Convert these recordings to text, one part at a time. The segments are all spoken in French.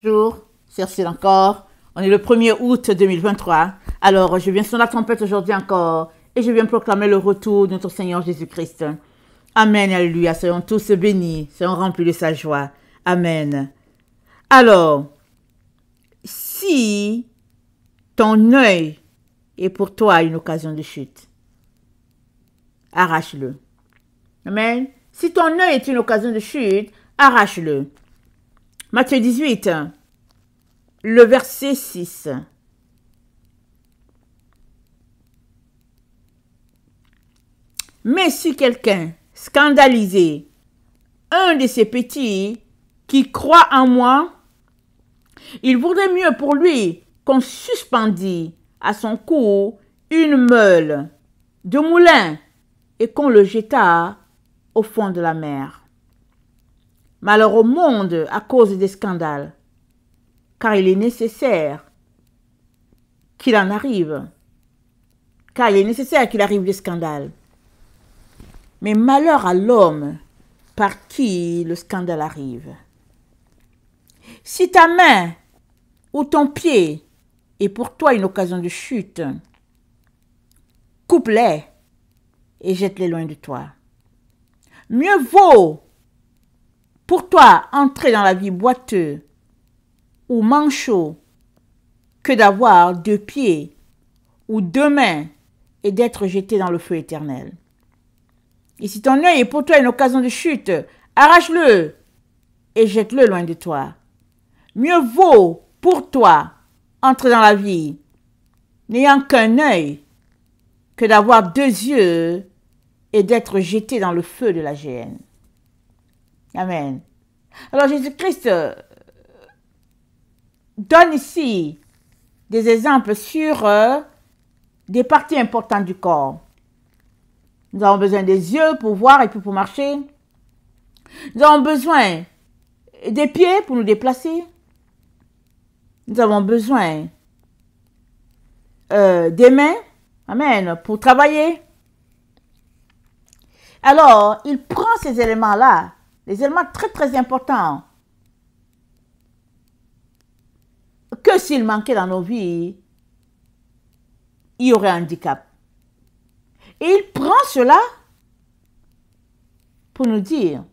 Bonjour, c'est encore. On est le 1er août 2023. Alors, je viens sur la trompette aujourd'hui encore et je viens proclamer le retour de notre Seigneur Jésus-Christ. Amen, alléluia. Soyons tous bénis, soyons remplis de sa joie. Amen. Alors, si ton œil est pour toi une occasion de chute, arrache-le. Amen. Si ton œil est une occasion de chute, arrache-le. Matthieu 18, le verset 6. Mais si quelqu'un scandalisait un de ces petits qui croit en moi, il vaudrait mieux pour lui qu'on suspendît à son cou une meule de moulin et qu'on le jetât au fond de la mer. Malheur au monde à cause des scandales, car il est nécessaire qu'il en arrive. Car il est nécessaire qu'il arrive des scandales. Mais malheur à l'homme par qui le scandale arrive. Si ta main ou ton pied est pour toi une occasion de chute, coupe-les et jette-les loin de toi. Mieux vaut pour toi entrer dans la vie boiteux ou manchot que d'avoir 2 pieds ou 2 mains et d'être jeté dans le feu éternel. Et si ton œil est pour toi une occasion de chute, arrache-le et jette-le loin de toi. Mieux vaut pour toi entrer dans la vie n'ayant qu'un œil que d'avoir 2 yeux et d'être jeté dans le feu de la géhenne. Amen. Alors Jésus-Christ donne ici des exemples sur des parties importantes du corps. Nous avons besoin des yeux pour voir et puis pour marcher. Nous avons besoin des pieds pour nous déplacer. Nous avons besoin des mains, amen, pour travailler. Alors, il prend ces éléments-là, les éléments très très importants, que s'il manquait dans nos vies, il y aurait un handicap. Et il prend cela pour nous dire,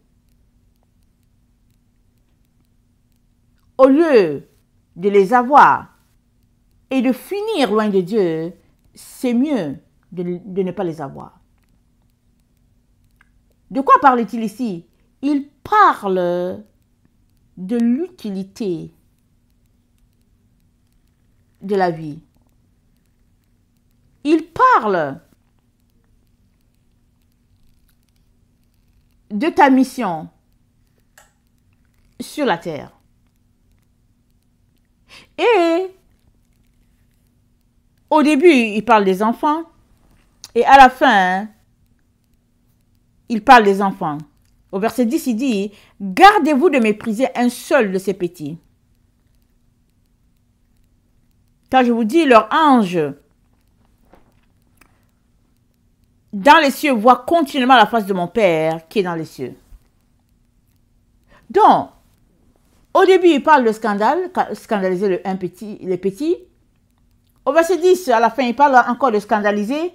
au lieu de les avoir et de finir loin de Dieu, c'est mieux de ne pas les avoir. De quoi parle-t-il ici? Il parle de l'utilité de la vie. Il parle de ta mission sur la terre. Et au début, il parle des enfants et à la fin, il parle des enfants. Au verset 10, il dit, « Gardez-vous de mépriser un seul de ces petits. Car je vous dis, leur ange dans les cieux voit continuellement la face de mon Père qui est dans les cieux. » Donc, au début, il parle de scandale, scandaliser les petits. Au verset 10, à la fin, il parle encore de scandaliser.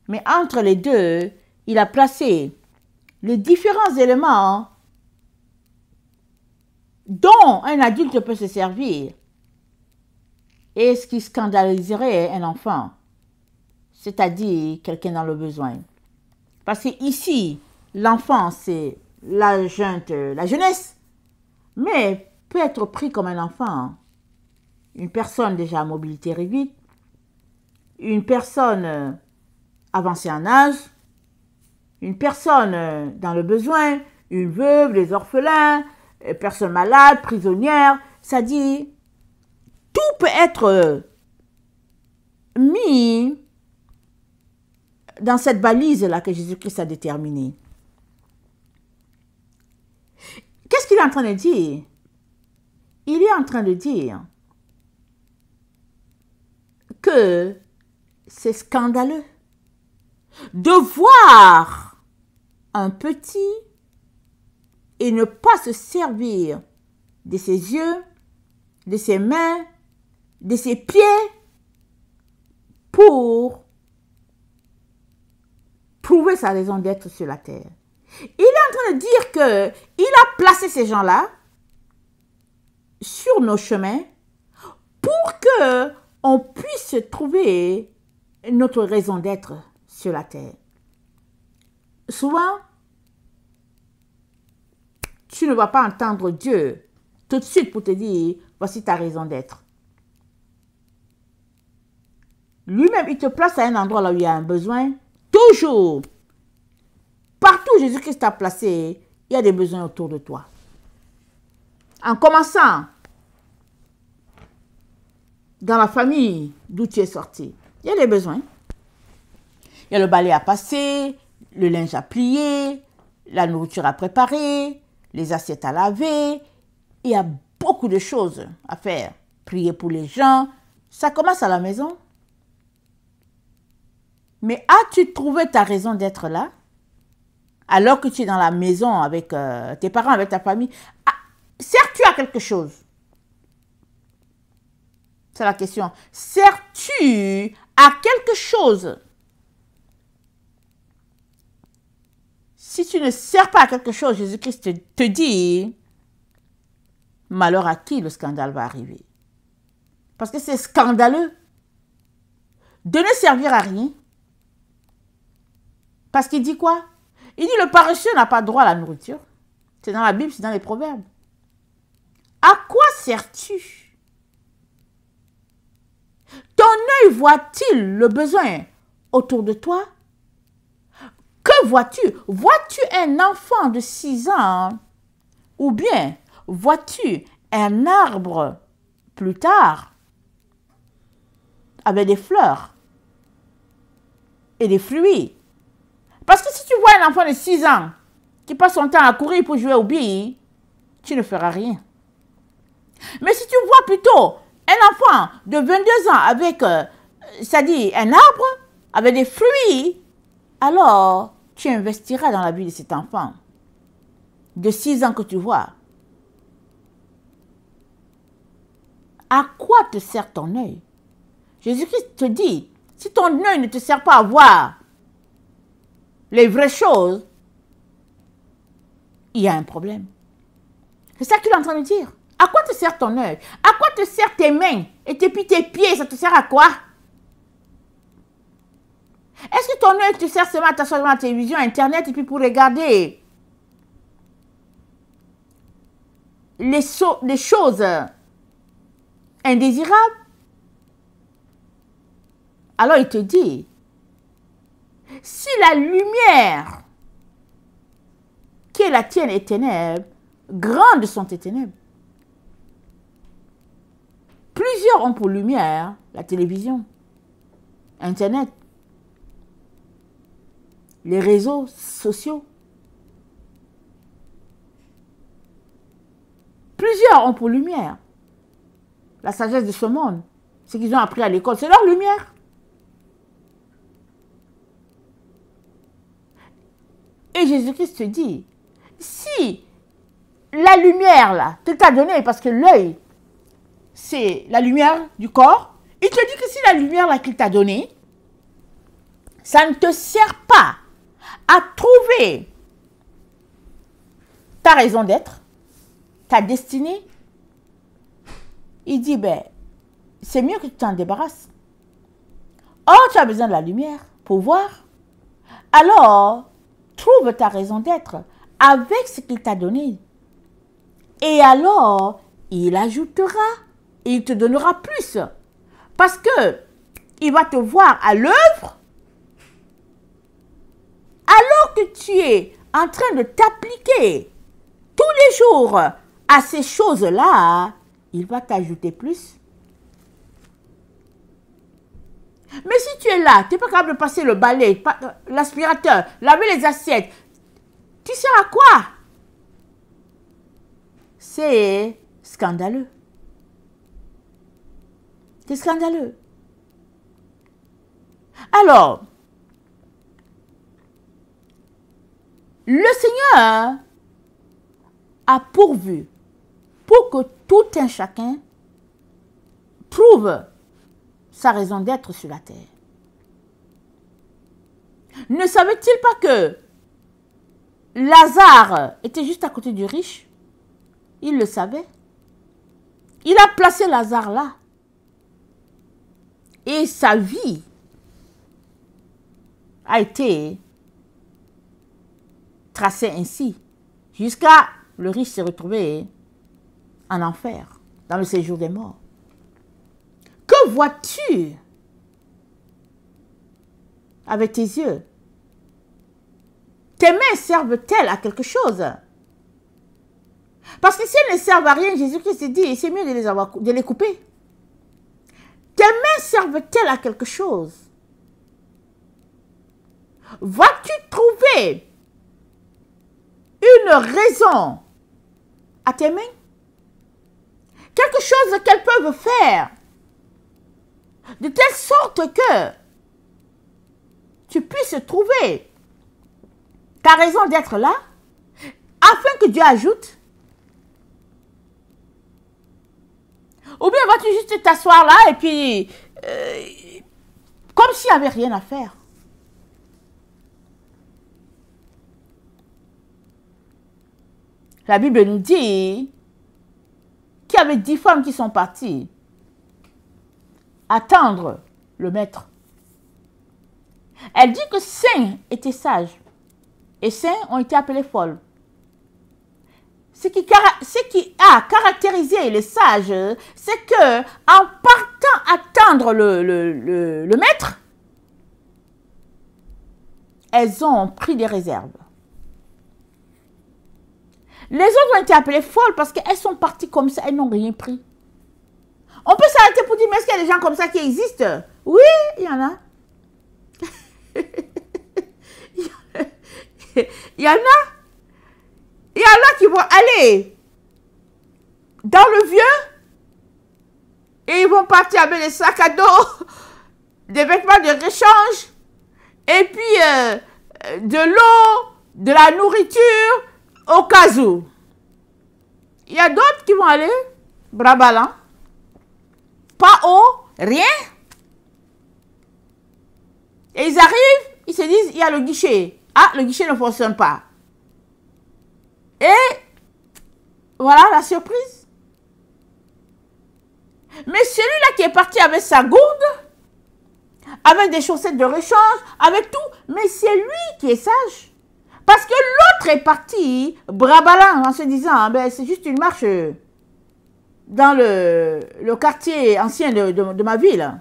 Mais entre les deux, il a placé les différents éléments dont un adulte peut se servir et ce qui scandaliserait un enfant, c'est-à-dire quelqu'un dans le besoin. Parce que ici, l'enfant, c'est la jeunesse, mais peut être pris comme un enfant. Une personne déjà à mobilité réduite, une personne avancée en âge, une personne dans le besoin, une veuve, les orphelins, personne malade, prisonnière, ça dit, tout peut être mis dans cette balise-là que Jésus-Christ a déterminée. Qu'est-ce qu'il est en train de dire? Il est en train de dire que c'est scandaleux de voir un petit et ne pas se servir de ses yeux, de ses mains, de ses pieds pour trouver sa raison d'être sur la terre. Il est en train de dire qu'il a placé ces gens-là sur nos chemins pour que on puisse trouver notre raison d'être sur la terre. Souvent, tu ne vas pas entendre Dieu tout de suite pour te dire, voici ta raison d'être. Lui-même, il te place à un endroit là où il y a un besoin. Toujours. Partout où Jésus-Christ t'a placé, il y a des besoins autour de toi. En commençant dans la famille d'où tu es sorti, il y a des besoins. Il y a le balai à passer, le linge à plier, la nourriture à préparer, les assiettes à laver. Il y a beaucoup de choses à faire. Prier pour les gens. Ça commence à la maison. Mais as-tu trouvé ta raison d'être là? Alors que tu es dans la maison avec tes parents, avec ta famille, sers-tu à quelque chose? C'est la question. Sers-tu à quelque chose? Si tu ne sers pas à quelque chose, Jésus-Christ te dit, malheur à qui le scandale va arriver? Parce que c'est scandaleux de ne servir à rien. Parce qu'il dit quoi? Il dit le paresseux n'a pas droit à la nourriture. C'est dans la Bible, c'est dans les Proverbes. À quoi sers-tu? Ton œil voit-il le besoin autour de toi? Que vois-tu? Vois-tu un enfant de 6 ans? Ou bien vois-tu un arbre plus tard avec des fleurs et des fruits? Parce que si tu vois un enfant de 6 ans qui passe son temps à courir pour jouer aux billes, tu ne feras rien. Mais si tu vois plutôt un enfant de 22 ans avec, c'est-à-dire un arbre avec des fruits, alors tu investiras dans la vie de cet enfant de 6 ans que tu vois. À quoi te sert ton œil? Jésus-Christ te dit, si ton œil ne te sert pas à voir les vraies choses, il y a un problème. C'est ça qu'il est en train de dire. À quoi te sert ton œil? À quoi te servent tes mains? Et puis tes pieds, ça te sert à quoi? Est-ce que ton œil te sert seulement à t'asseoir devant la télévision, Internet, et puis pour regarder les choses indésirables? Alors il te dit, si la lumière qui est la tienne est ténèbres, grandes sont tes ténèbres. Plusieurs ont pour lumière la télévision, Internet, les réseaux sociaux. Plusieurs ont pour lumière la sagesse de ce monde. Ce qu'ils ont appris à l'école, c'est leur lumière. Et Jésus-Christ te dit, si la lumière là, que t'a donnée, parce que l'œil, c'est la lumière du corps, il te dit que si la lumière là qu'il t'a donnée, ça ne te sert pas à trouver ta raison d'être, ta destinée, il dit, ben, c'est mieux que tu t'en débarrasses. Or, tu as besoin de la lumière pour voir. Alors, trouve ta raison d'être avec ce qu'il t'a donné. Et alors, il ajoutera, et il te donnera plus. Parce que il va te voir à l'œuvre, alors que tu es en train de t'appliquer tous les jours à ces choses-là, il va t'ajouter plus. Mais si tu es là, tu n'es pas capable de passer le balai, l'aspirateur, laver les assiettes, tu sers à quoi? C'est scandaleux. C'est scandaleux. Alors, le Seigneur a pourvu pour que tout un chacun trouve sa raison d'être sur la terre. Ne savait-il pas que Lazare était juste à côté du riche? Il le savait. Il a placé Lazare là. Et sa vie a été tracée ainsi. Jusqu'à le riche se retrouver en enfer, dans le séjour des morts. Que vois-tu avec tes yeux? Tes mains servent-elles à quelque chose? Parce que si elles ne servent à rien, Jésus-Christ dit, c'est mieux de les couper. Tes mains servent-elles à quelque chose? Vas-tu trouver une raison à tes mains? Quelque chose qu'elles peuvent faire de telle sorte que tu puisses trouver ta raison d'être là, afin que Dieu ajoute. Ou bien vas-tu juste t'asseoir là et puis comme s'il n'y avait rien à faire. La Bible nous dit qu'il y avait 10 femmes qui sont parties attendre le maître. Elle dit que 5 étaient sages et 5 ont été appelées folles. Ce qui a caractérisé les sages, c'est que en partant attendre le maître, elles ont pris des réserves. Les autres ont été appelées folles parce qu'elles sont parties comme ça, elles n'ont rien pris. On peut s'arrêter pour dire, mais est-ce qu'il y a des gens comme ça qui existent? Oui, il y en a. Il y en a. Il y en a qui vont aller dans le vieux et ils vont partir avec des sacs à dos, des vêtements de rechange et puis de l'eau, de la nourriture au cas où. Il y a d'autres qui vont aller bras ballants, pas haut, rien. Et ils arrivent, ils se disent, il y a le guichet. Ah, le guichet ne fonctionne pas. Et voilà la surprise. Mais celui-là qui est parti avec sa gourde, avec des chaussettes de rechange, avec tout, mais c'est lui qui est sage. Parce que l'autre est parti bras ballants en se disant, ben, c'est juste une marche dans le quartier ancien de ma ville.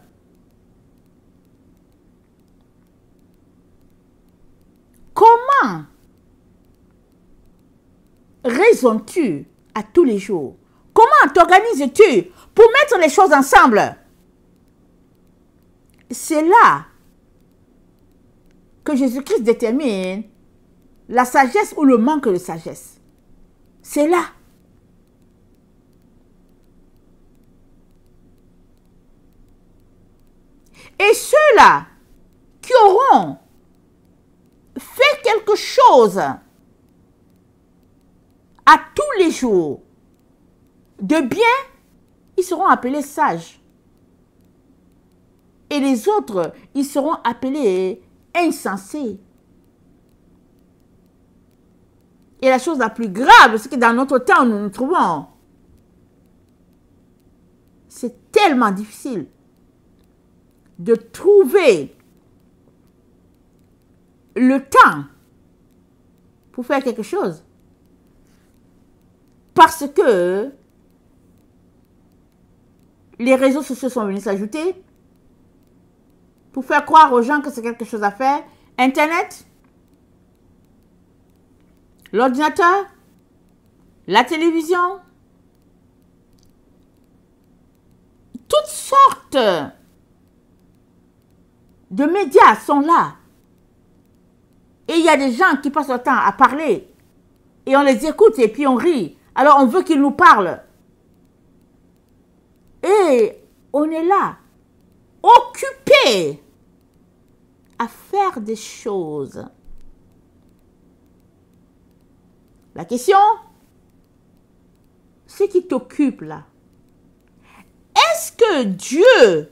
Comment raisonnes-tu à tous les jours? Comment t'organises-tu pour mettre les choses ensemble? C'est là que Jésus-Christ détermine la sagesse ou le manque de sagesse. C'est là. Et ceux-là qui auront fait quelque chose à tous les jours de bien, ils seront appelés sages. Et les autres, ils seront appelés insensés. Et la chose la plus grave, c'est que dans notre temps où nous nous trouvons, c'est tellement difficile de trouver le temps pour faire quelque chose. Parce que les réseaux sociaux sont venus s'ajouter pour faire croire aux gens que c'est quelque chose à faire. Internet, l'ordinateur, la télévision, toutes sortes de médias sont là. Et il y a des gens qui passent leur temps à parler. Et on les écoute et puis on rit. Alors on veut qu'ils nous parlent. Et on est là, occupé à faire des choses. La question, ce qui t'occupe là, est-ce que Dieu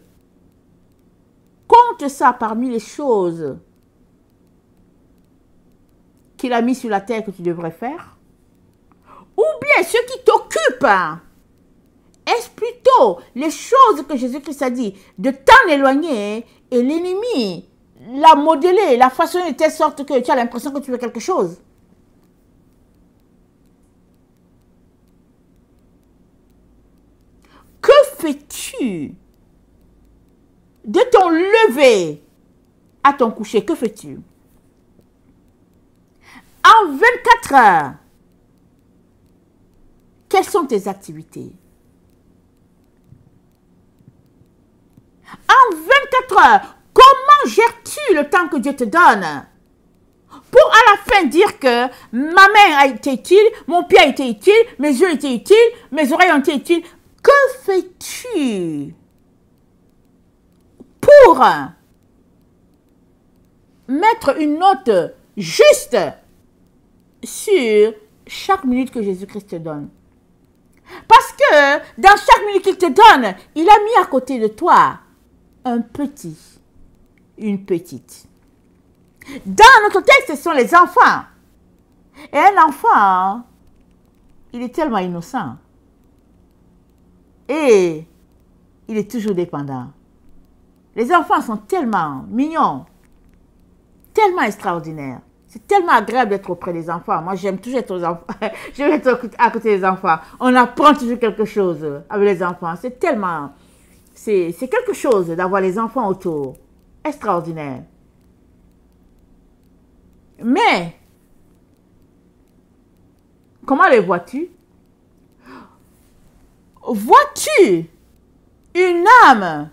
compte ça parmi les choses qu'il a mis sur la terre que tu devrais faire? Ou bien ce qui t'occupe, est-ce plutôt les choses que Jésus-Christ a dit de t'en éloigner et l'ennemi l'a modelé, l'a façonné de telle sorte que tu as l'impression que tu fais quelque chose? Que fais-tu de ton lever à ton coucher? Que fais-tu? En 24 heures, quelles sont tes activités? En 24 heures, comment gères-tu le temps que Dieu te donne? Pour à la fin dire que ma main a été utile, mon pied a été utile, mes yeux ont été utiles, mes oreilles ont été utiles. Que fais-tu pour mettre une note juste sur chaque minute que Jésus-Christ te donne? Parce que dans chaque minute qu'il te donne, il a mis à côté de toi un petit, une petite. Dans notre texte, ce sont les enfants. Et un enfant, il est tellement innocent. Et il est toujours dépendant. Les enfants sont tellement mignons, tellement extraordinaires. C'est tellement agréable d'être auprès des enfants. Moi, j'aime toujours être aux enfants. J'aime être à côté des enfants. On apprend toujours quelque chose avec les enfants. C'est tellement... C'est quelque chose d'avoir les enfants autour. Extraordinaire. Mais, comment les vois-tu? Vois-tu une âme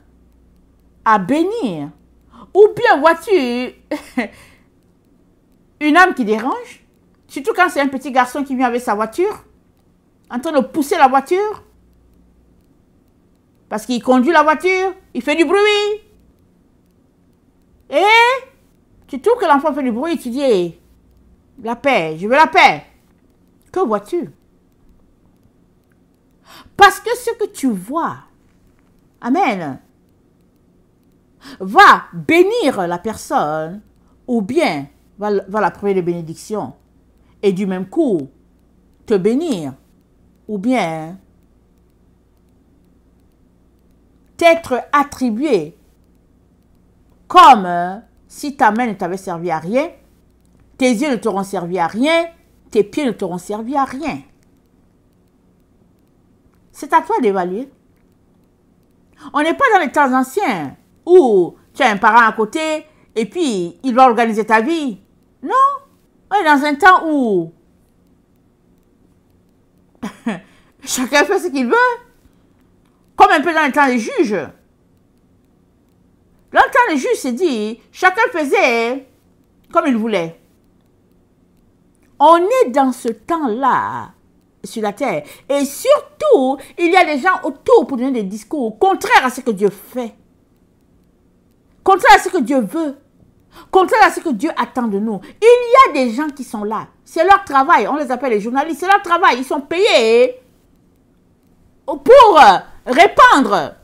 à bénir? Ou bien vois-tu une âme qui dérange? Surtout quand c'est un petit garçon qui vient avec sa voiture, en train de pousser la voiture. Parce qu'il conduit la voiture, il fait du bruit. Et tu trouves que l'enfant fait du bruit, tu dis, hey, la paix, je veux la paix. Que vois-tu? Parce que ce que tu vois, amen, va bénir la personne ou bien va la priver de bénédiction et du même coup te bénir ou bien t'être attribué comme si ta main ne t'avait servi à rien, tes yeux ne t'auront servi à rien, tes pieds ne t'auront servi à rien. C'est à toi d'évaluer. On n'est pas dans les temps anciens où tu as un parent à côté et puis il va organiser ta vie. Non, on est dans un temps où chacun fait ce qu'il veut. Comme un peu dans le temps des juges. Dans le temps des juges, c'est dit, chacun faisait comme il voulait. On est dans ce temps-là sur la terre. Et surtout, il y a des gens autour pour donner des discours contraires à ce que Dieu fait. Contraire à ce que Dieu veut. Contraire à ce que Dieu attend de nous. Il y a des gens qui sont là. C'est leur travail. On les appelle les journalistes. C'est leur travail. Ils sont payés pour répandre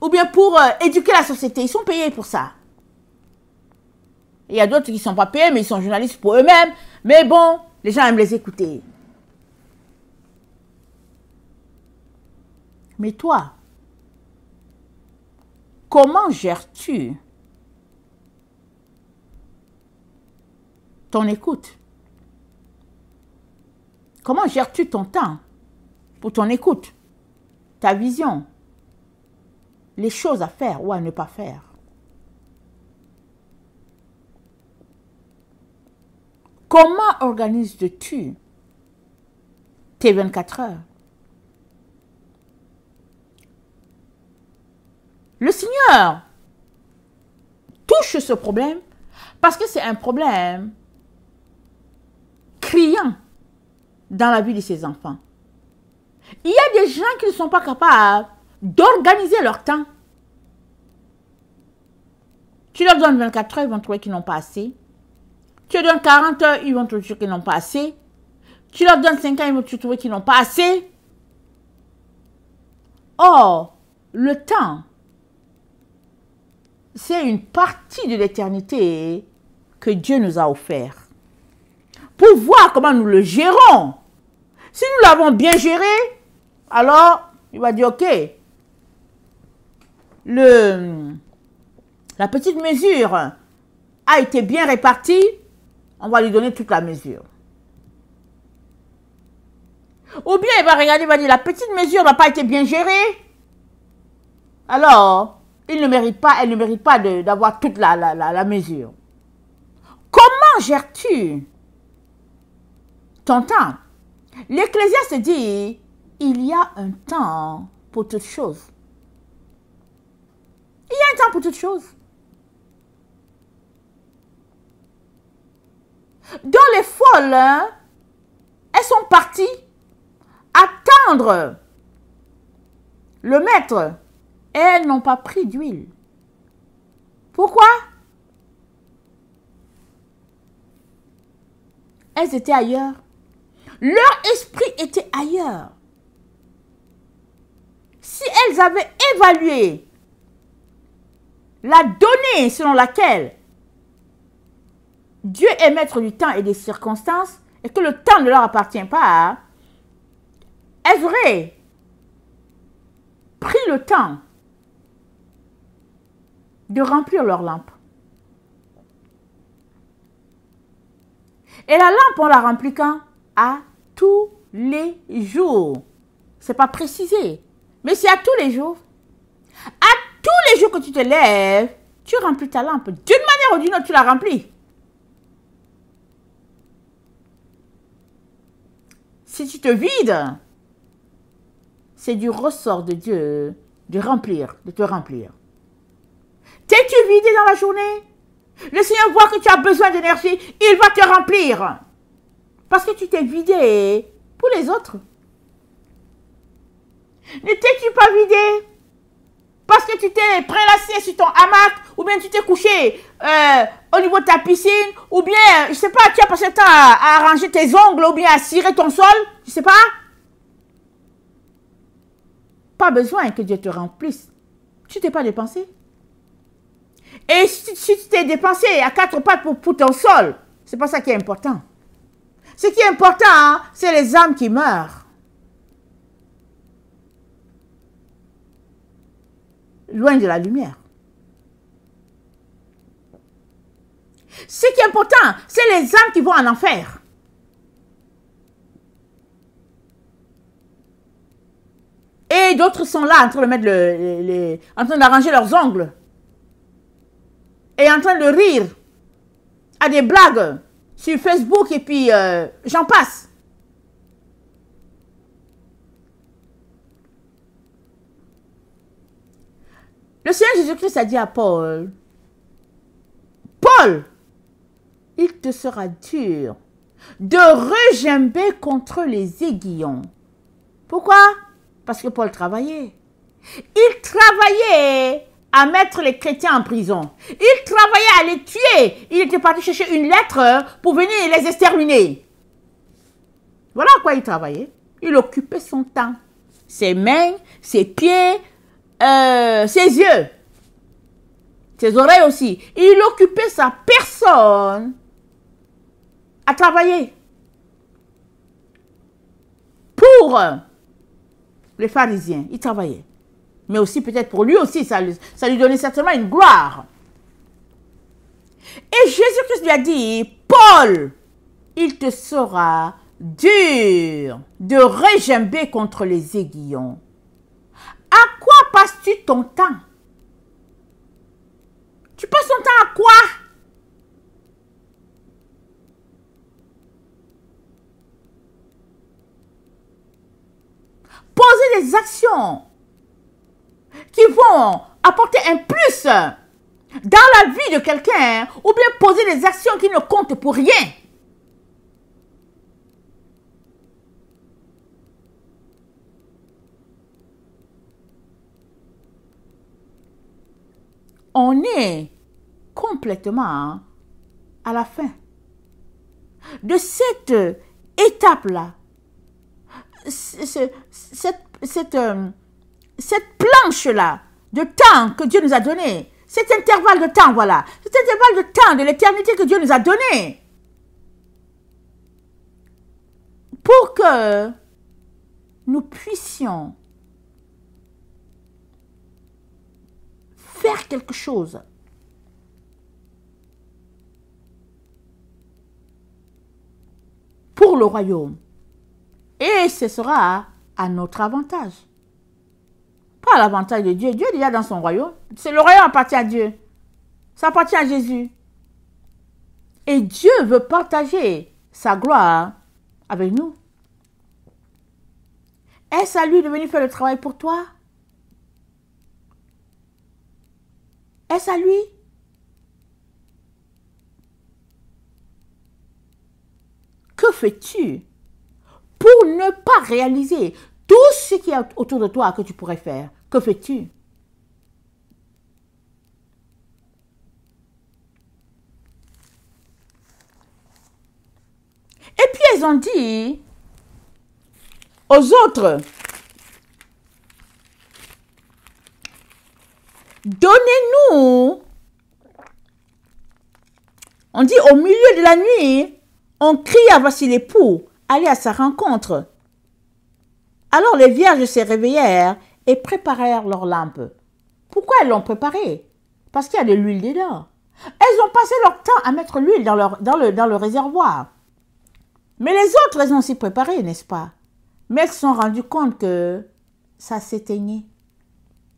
ou bien pour éduquer la société. Ils sont payés pour ça. Il y a d'autres qui ne sont pas payés, mais ils sont journalistes pour eux-mêmes. Mais bon, les gens aiment les écouter. Mais toi, comment gères-tu ton écoute? Comment gères-tu ton temps pour ton écoute, ta vision, les choses à faire ou à ne pas faire? Comment organises-tu tes 24 heures? Le Seigneur touche ce problème parce que c'est un problème criant dans la vie de ses enfants. Il y a des gens qui ne sont pas capables d'organiser leur temps. Tu leur donnes 24 heures, ils vont trouver qu'ils n'ont pas assez. Tu leur donnes 40 heures, ils vont trouver qu'ils n'ont pas assez. Tu leur donnes 5 ans, ils vont trouver qu'ils n'ont pas assez. Or, le temps, c'est une partie de l'éternité que Dieu nous a offert. Pour voir comment nous le gérons. Si nous l'avons bien géré, alors il va dire, ok, la petite mesure a été bien répartie, on va lui donner toute la mesure. Ou bien il va regarder, il va dire, la petite mesure n'a pas été bien gérée, alors il ne mérite pas, elle ne mérite pas d'avoir toute la mesure. Comment gères-tu ton temps? L'Ecclésiaste dit, il y a un temps pour toutes choses. Il y a un temps pour toutes choses. Donc les folles, hein, elles sont parties attendre le maître et elles n'ont pas pris d'huile. Pourquoi? Elles étaient ailleurs. Leur esprit était ailleurs. Si elles avaient évalué la donnée selon laquelle Dieu est maître du temps et des circonstances et que le temps ne leur appartient pas, elles auraient pris le temps de remplir leur lampe. Et la lampe, on la remplit quand? À tous les jours. Ce n'est pas précisé, mais c'est à tous les jours. À tous les jours que tu te lèves, tu remplis ta lampe. D'une manière ou d'une autre, tu la remplis. Si tu te vides, c'est du ressort de Dieu de te remplir. T'es-tu vidé dans la journée? Le Seigneur voit que tu as besoin d'énergie, il va te remplir. Parce que tu t'es vidé pour les autres. Ne t'es-tu pas vidé parce que tu t'es prélassé sur ton hamac, ou bien tu t'es couché au niveau de ta piscine, ou bien, je ne sais pas, tu as passé le temps à arranger tes ongles, ou bien à cirer ton sol, je ne sais pas. Pas besoin que Dieu te remplisse. Tu t'es pas dépensé. Et si tu t'es dépensé à quatre pattes pour ton sol, c'est pas ça qui est important. Ce qui est important, hein, c'est les âmes qui meurent. Loin de la lumière. Ce qui est important, c'est les âmes qui vont en enfer. Et d'autres sont là en train de mettre en train d'arranger leurs ongles. Et en train de rire à des blagues sur Facebook et puis j'en passe. Le Seigneur Jésus-Christ a dit à Paul, Paul, il te sera dur de regimber contre les aiguillons. Pourquoi? Parce que Paul travaillait. Il travaillait à mettre les chrétiens en prison. Il travaillait à les tuer. Il était parti chercher une lettre pour venir les exterminer. Voilà à quoi il travaillait. Il occupait son temps. Ses mains, ses pieds, ses yeux, ses oreilles aussi. Il occupait sa personne à travailler pour les pharisiens. Il travaillait. Mais aussi peut-être pour lui aussi, ça lui donnait certainement une gloire. Et Jésus-Christ lui a dit, Paul, il te sera dur de regimber contre les aiguillons. À quoi passes-tu ton temps? Tu passes ton temps à quoi? Poser des actions qui vont apporter un plus dans la vie de quelqu'un, ou bien poser des actions qui ne comptent pour rien. On est complètement à la fin de cette étape-là. cette planche-là de temps que Dieu nous a donné, cet intervalle de temps, voilà, cet intervalle de temps de l'éternité que Dieu nous a donné, pour que nous puissions faire quelque chose. Pour le royaume. Et ce sera à notre avantage. Pas à l'avantage de Dieu. Dieu est déjà dans son royaume. Le royaume appartient à Dieu. Ça appartient à Jésus. Et Dieu veut partager sa gloire avec nous. Est-ce à lui de venir faire le travail pour toi? Est-ce à lui? Que fais-tu pour ne pas réaliser tout ce qui est autour de toi que tu pourrais faire? Que fais-tu? Et puis elles ont dit aux autres, donnez-nous, on dit au milieu de la nuit, on crie à voici l'époux, allez à sa rencontre. Alors les vierges se réveillèrent et préparèrent leurs lampes. Pourquoi elles l'ont préparée? Parce qu'il y a de l'huile dedans. Elles ont passé leur temps à mettre l'huile dans le réservoir. Mais les autres, elles ont aussi préparé, n'est-ce pas? Mais elles se sont rendues compte que ça s'éteignait.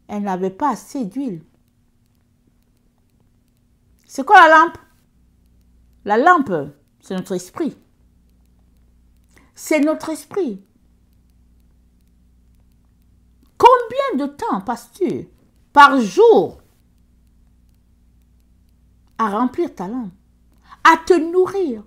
Elles n'avaient pas assez d'huile. C'est quoi la lampe? La lampe, c'est notre esprit. C'est notre esprit. Combien de temps passes-tu par jour à remplir ta lampe, à te nourrir,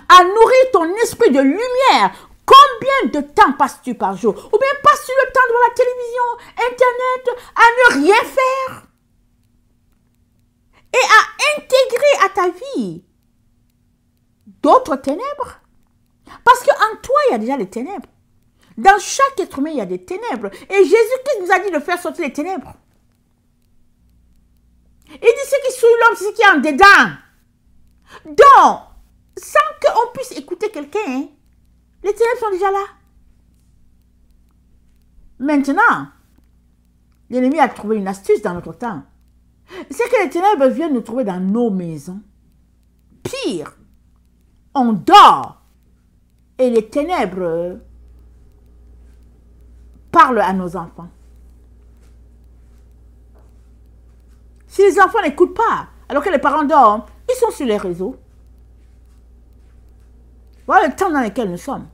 à nourrir ton esprit de lumière? Combien de temps passes-tu par jour? Ou bien passes-tu le temps devant la télévision, Internet, à ne rien faire? Et à intégrer à ta vie d'autres ténèbres? Parce qu'en toi, il y a déjà les ténèbres. Dans chaque être humain, il y a des ténèbres. Et Jésus-Christ nous a dit de faire sortir les ténèbres. Il dit ce qui souille l'homme, c'est ce qui est en dedans. Donc, sans qu'on puisse écouter quelqu'un, les ténèbres sont déjà là. Maintenant, l'ennemi a trouvé une astuce dans notre temps. C'est que les ténèbres viennent nous trouver dans nos maisons. Pire, on dort et les ténèbres parlent à nos enfants. Si les enfants n'écoutent pas, alors que les parents dorment, ils sont sur les réseaux. Voilà le temps dans lequel nous sommes.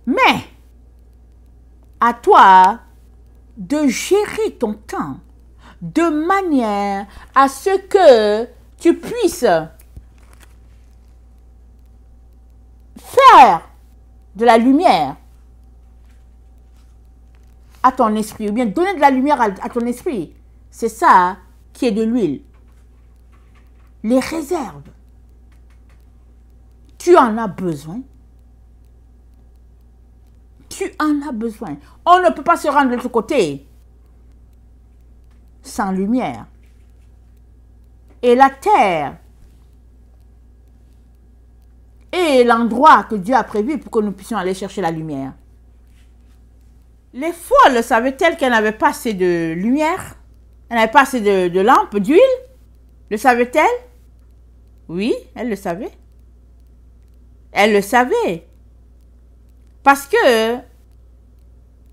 Mais, à toi de gérer ton temps de manière à ce que tu puisses faire de la lumière à ton esprit, ou bien donner de la lumière à ton esprit. C'est ça qui est de l'huile. Les réserves. Tu en as besoin. Tu en as besoin. On ne peut pas se rendre de l'autre côté sans lumière. Et la terre est l'endroit que Dieu a prévu pour que nous puissions aller chercher la lumière. Les folles savaient-elles qu'elles n'avaient pas assez de lumière? Elles n'avaient pas assez de lampes, d'huile? Le savaient-elles? Oui, elles le savaient. Elles le savaient. Parce que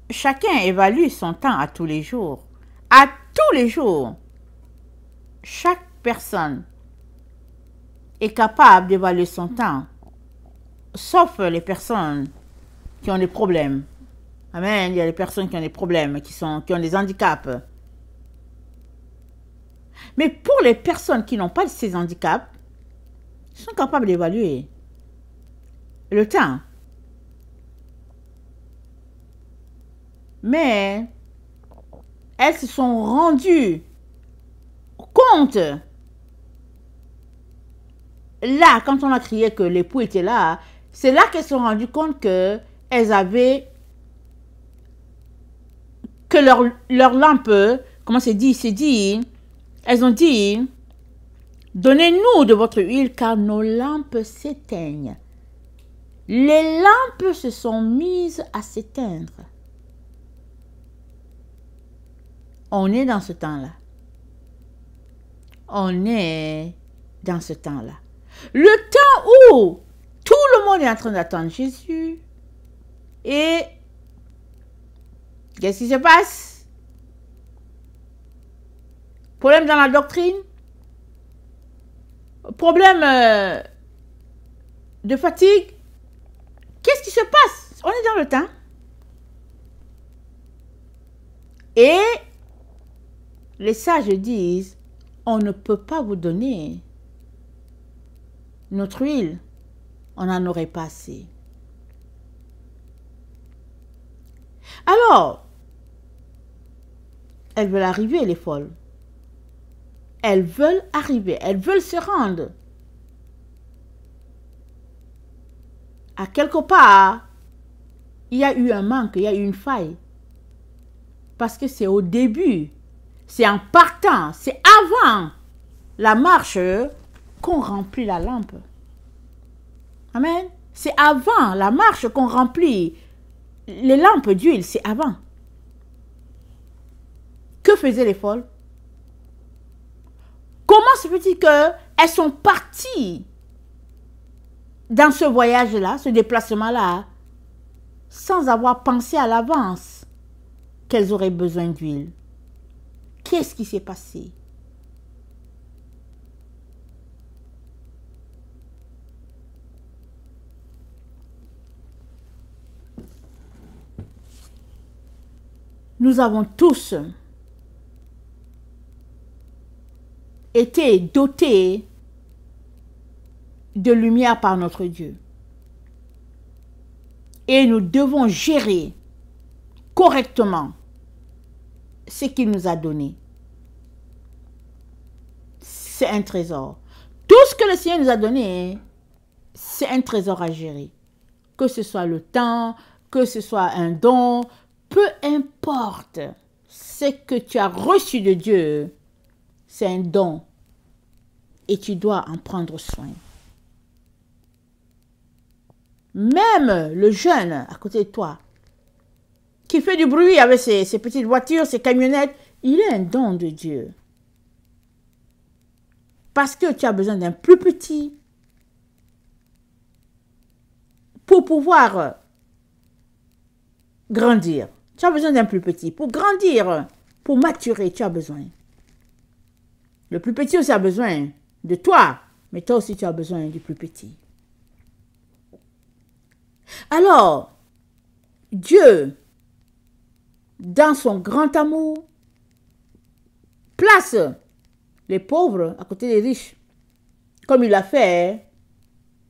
chacun évalue son temps à tous les jours. À tous les jours. Chaque personne est capable d'évaluer son temps. Sauf les personnes qui ont des problèmes. Amen. Il y a des personnes qui ont des problèmes, qui ont des handicaps. Mais pour les personnes qui n'ont pas ces handicaps, ils sont capables d'évaluer le temps. Mais elles se sont rendues compte. Là, quand on a crié que l'époux était là, c'est là qu'elles se sont rendues compte que elles avaient que leur lampe, comment c'est dit, elles ont dit, donnez-nous de votre huile car nos lampes s'éteignent. Les lampes se sont mises à s'éteindre. On est dans ce temps-là. On est dans ce temps-là. Le temps où tout le monde est en train d'attendre Jésus. Et qu'est-ce qui se passe? Problème dans la doctrine? Problème de fatigue? Qu'est-ce qui se passe? On est dans le temps. Et les sages disent, on ne peut pas vous donner notre huile. On n'en aurait pas assez. Alors, elles veulent arriver, les folles. Elles veulent arriver, elles veulent se rendre. À quelque part, il y a eu un manque, il y a eu une faille. Parce que c'est au début, c'est en partant, c'est avant la marche qu'on remplit la lampe. Amen. C'est avant la marche qu'on remplit les lampes d'huile, c'est avant. Que faisaient les folles? Comment se fait-il qu'elles sont parties dans ce voyage-là, ce déplacement-là, sans avoir pensé à l'avance qu'elles auraient besoin d'huile? Qu'est-ce qui s'est passé? Nous avons tous été dotés de lumière par notre Dieu. Et nous devons gérer correctement ce qu'il nous a donné. C'est un trésor. Tout ce que le Seigneur nous a donné, c'est un trésor à gérer. Que ce soit le temps, que ce soit un don, peu importe ce que tu as reçu de Dieu, c'est un don et tu dois en prendre soin. Même le jeune à côté de toi, qui fait du bruit avec ses petites voitures, ses camionnettes, il est un don de Dieu. Parce que tu as besoin d'un plus petit pour pouvoir grandir. Tu as besoin d'un plus petit. Pour grandir, pour maturer, tu as besoin. Le plus petit aussi a besoin de toi, mais toi aussi tu as besoin du plus petit. Alors, Dieu, dans son grand amour, place les pauvres à côté des riches, comme il a fait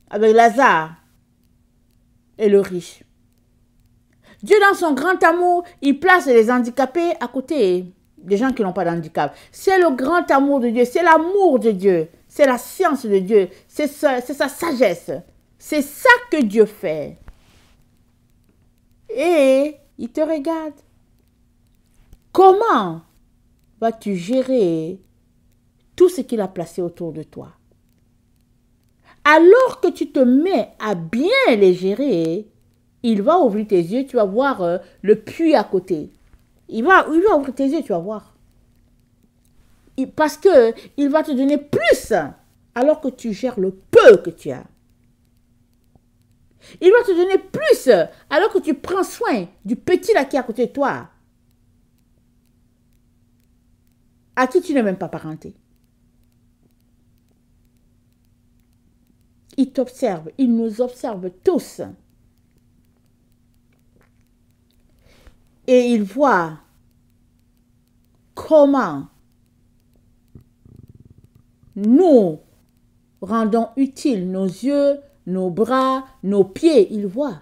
avec Lazare et le riche. Dieu, dans son grand amour, il place les handicapés à côté des gens qui n'ont pas d'handicap. C'est le grand amour de Dieu, c'est l'amour de Dieu, c'est la science de Dieu, c'est sa sagesse. C'est ça que Dieu fait. Et il te regarde. Comment vas-tu gérer tout ce qu'il a placé autour de toi? Alors que tu te mets à bien les gérer, il va ouvrir tes yeux, tu vas voir le puits à côté. Il va ouvrir tes yeux, tu vas voir. Parce qu'il va te donner plus alors que tu gères le peu que tu as. Il va te donner plus alors que tu prends soin du petit là qui est à côté de toi, à qui tu n'es même pas parenté. Il t'observe, il nous observe tous. Et il voit comment nous rendons utiles nos yeux, nos bras, nos pieds. Il voit.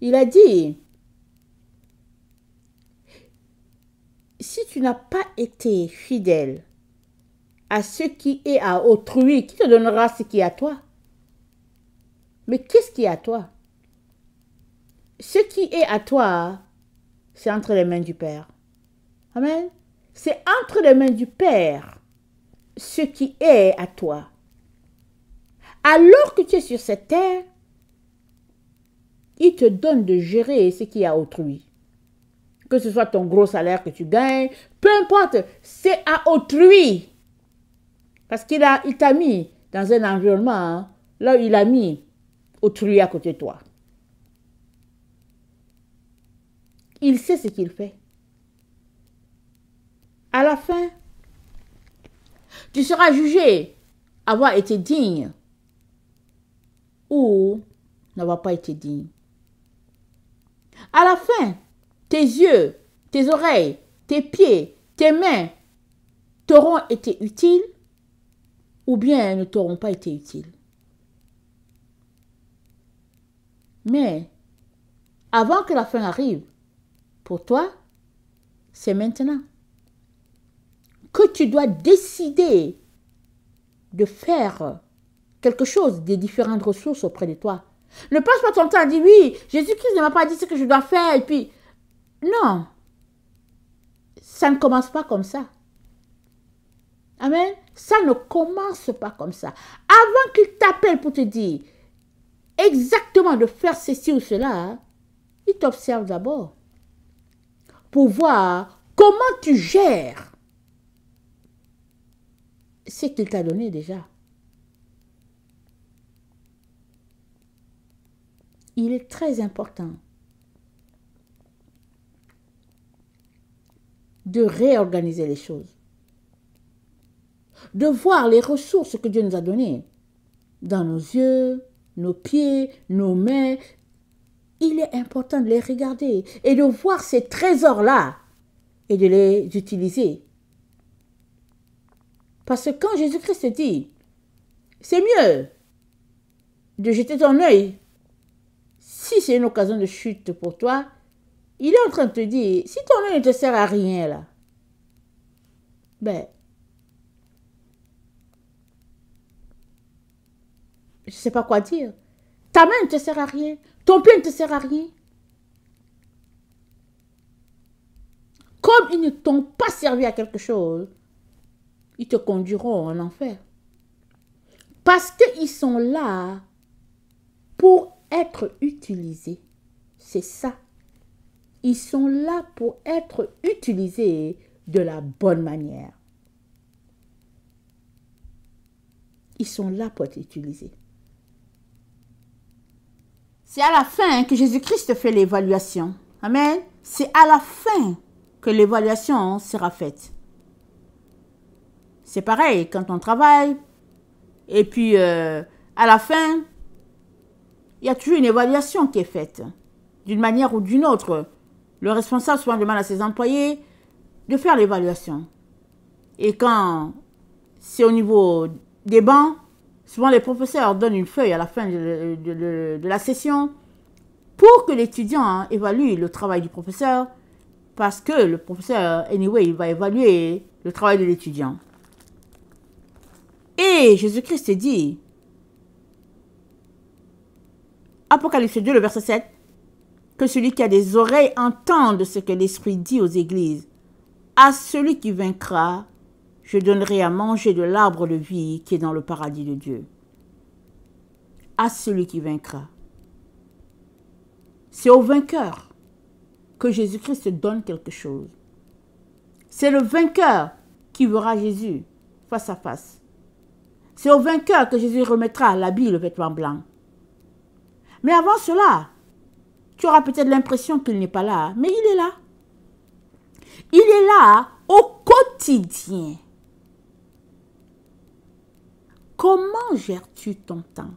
Il a dit, si tu n'as pas été fidèle à ce qui est à autrui, qui te donnera ce qui est à toi? Mais qu'est-ce qui est à toi? ce qui est à toi, c'est entre les mains du Père. Amen. C'est entre les mains du Père ce qui est à toi. Alors que tu es sur cette terre, il te donne de gérer ce qui est à autrui. Que ce soit ton gros salaire que tu gagnes, peu importe, c'est à autrui. Parce qu'il t'a mis dans un environnement là où il a mis autrui à côté de toi. Il sait ce qu'il fait. À la fin, tu seras jugé avoir été digne ou n'avoir pas été digne. À la fin, tes yeux, tes oreilles, tes pieds, tes mains t'auront été utiles ou bien ne t'auront pas été utiles. Mais avant que la fin arrive, pour toi, c'est maintenant que tu dois décider de faire quelque chose des différentes ressources auprès de toi. Ne passe pas ton temps à dire oui, Jésus-Christ ne m'a pas dit ce que je dois faire et puis non, ça ne commence pas comme ça. Amen. Ça ne commence pas comme ça. Avant qu'il t'appelle pour te dire exactement de faire ceci ou cela, il t'observe d'abord pour voir comment tu gères ce qu'il t'a donné déjà. Il est très important de réorganiser les choses, de voir les ressources que Dieu nous a données dans nos yeux, nos pieds, nos mains. Il est important de les regarder et de voir ces trésors-là et de les utiliser. Parce que quand Jésus-Christ dit, c'est mieux de jeter ton œil si c'est une occasion de chute pour toi, il est en train de te dire, si ton œil ne te sert à rien là, ben, je ne sais pas quoi dire. Ta main ne te sert à rien, ton pied ne te sert à rien. Comme ils ne t'ont pas servi à quelque chose, ils te conduiront en enfer. Parce qu'ils sont là pour être utilisés. C'est ça. Ils sont là pour être utilisés de la bonne manière. Ils sont là pour être utilisés. C'est à la fin que Jésus-Christ fait l'évaluation. Amen. C'est à la fin que l'évaluation sera faite. C'est pareil quand on travaille. Et puis, à la fin, il y a toujours une évaluation qui est faite. D'une manière ou d'une autre. Le responsable souvent demande à ses employés de faire l'évaluation. Et quand c'est au niveau des bancs, souvent les professeurs donnent une feuille à la fin de la session pour que l'étudiant évalue le travail du professeur, parce que le professeur, anyway, il va évaluer le travail de l'étudiant. Et Jésus-Christ dit, Apocalypse 2, le verset 7, que celui qui a des oreilles entende ce que l'Esprit dit aux églises. À celui qui vaincra, je donnerai à manger de l'arbre de vie qui est dans le paradis de Dieu. À celui qui vaincra. C'est au vainqueur que Jésus-Christ donne quelque chose. C'est le vainqueur qui verra Jésus face à face. C'est au vainqueur que Jésus remettra l'habit, le vêtement blanc. Mais avant cela, tu auras peut-être l'impression qu'il n'est pas là, mais il est là. Il est là au quotidien. Comment gères-tu ton temps?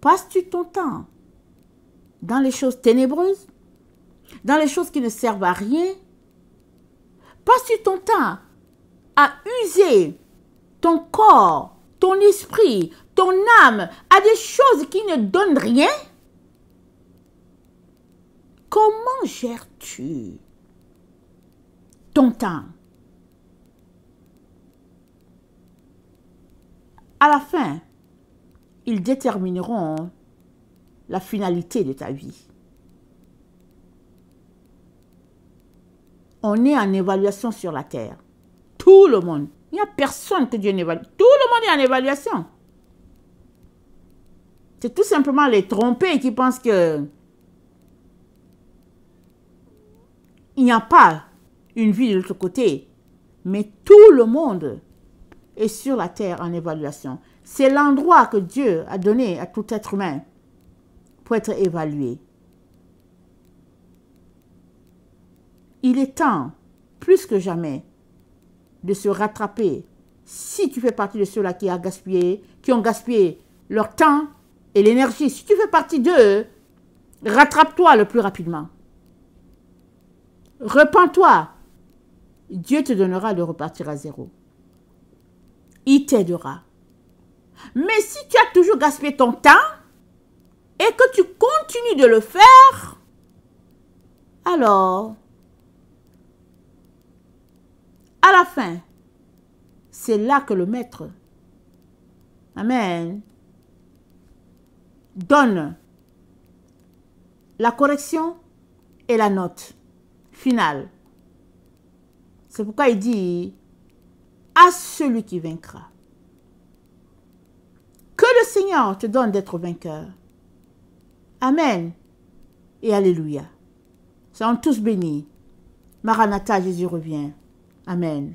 Passes-tu ton temps dans les choses ténébreuses? Dans les choses qui ne servent à rien? Passes-tu ton temps à user ton corps, ton esprit, ton âme à des choses qui ne donnent rien? Comment gères-tu ton temps? À la fin, ils détermineront la finalité de ta vie. On est en évaluation sur la terre. Tout le monde. Il n'y a personne que Dieu n'évalue. Tout le monde est en évaluation. C'est tout simplement les trompés qui pensent que il n'y a pas une vie de l'autre côté. Mais tout le monde est sur la terre en évaluation. C'est l'endroit que Dieu a donné à tout être humain pour être évalué. Il est temps, plus que jamais, de se rattraper. Si tu fais partie de ceux-là qui ont gaspillé leur temps et l'énergie, si tu fais partie d'eux, rattrape-toi le plus rapidement. Repens-toi. Dieu te donnera de repartir à zéro. Il t'aidera. Mais si tu as toujours gaspillé ton temps et que tu continues de le faire, alors, à la fin, c'est là que le maître, amen, donne la correction et la note finale. C'est pourquoi il dit à celui qui vaincra. Que le Seigneur te donne d'être vainqueur. Amen et alléluia. Soyons tous bénis. Maranatha, Jésus revient. Amen.